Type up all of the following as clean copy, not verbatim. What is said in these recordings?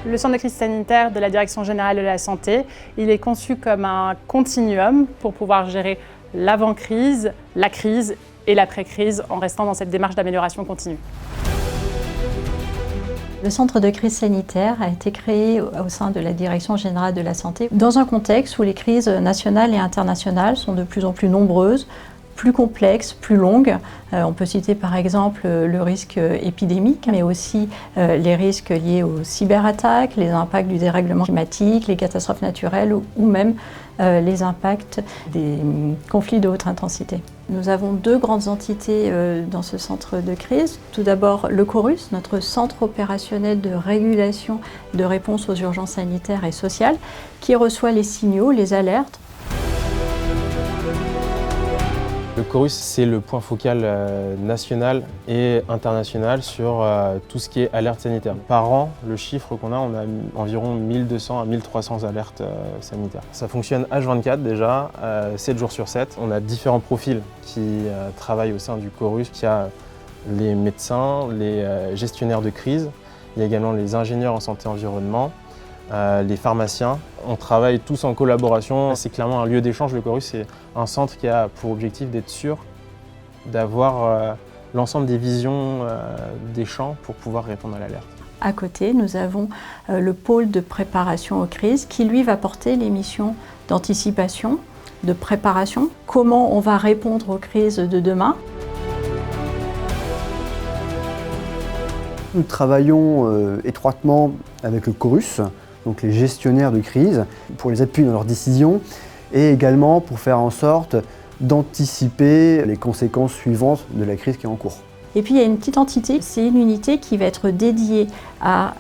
Le centre de crise sanitaire de la Direction générale de la santé, il est conçu comme un continuum pour pouvoir gérer l'avant-crise, la crise et l'après-crise en restant dans cette démarche d'amélioration continue. Le centre de crise sanitaire a été créé au sein de la Direction générale de la santé dans un contexte où les crises nationales et internationales sont de plus en plus nombreuses, plus complexes, plus longues. On peut citer par exemple le risque épidémique, mais aussi les risques liés aux cyberattaques, les impacts du dérèglement climatique, les catastrophes naturelles ou même les impacts des conflits de haute intensité. Nous avons deux grandes entités dans ce centre de crise. Tout d'abord le CORUS, notre centre opérationnel de régulation de réponse aux urgences sanitaires et sociales, qui reçoit les signaux, les alertes. Le CORUS, c'est le point focal national et international sur tout ce qui est alerte sanitaire. Par an, le chiffre qu'on a, on a environ 1200 à 1300 alertes sanitaires. Ça fonctionne H24 déjà, 7 jours sur 7. On a différents profils qui travaillent au sein du CORUS. Il y a les médecins, les gestionnaires de crise, il y a également les ingénieurs en santé et environnement, les pharmaciens. On travaille tous en collaboration. C'est clairement un lieu d'échange. Le CORUS, c'est un centre qui a pour objectif d'être sûr d'avoir l'ensemble des visions des champs pour pouvoir répondre à l'alerte. À côté, nous avons le pôle de préparation aux crises qui, lui, va porter les missions d'anticipation, de préparation. Comment on va répondre aux crises de demain. Nous travaillons étroitement avec le CORUS, donc les gestionnaires de crise, pour les appuyer dans leurs décisions et également pour faire en sorte d'anticiper les conséquences suivantes de la crise qui est en cours. Et puis il y a une petite entité, c'est une unité qui va être dédiée à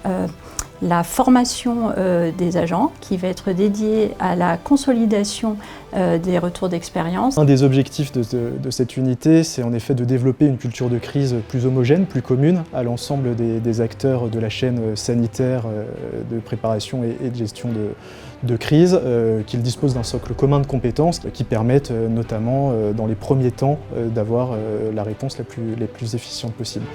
la formation des agents, qui va être dédiée à la consolidation des retours d'expérience. Un des objectifs de cette unité, c'est en effet de développer une culture de crise plus homogène, plus commune à l'ensemble des acteurs de la chaîne sanitaire de préparation et de gestion de crise, qu'ils disposent d'un socle commun de compétences qui permettent notamment dans les premiers temps d'avoir la réponse la plus efficiente possible.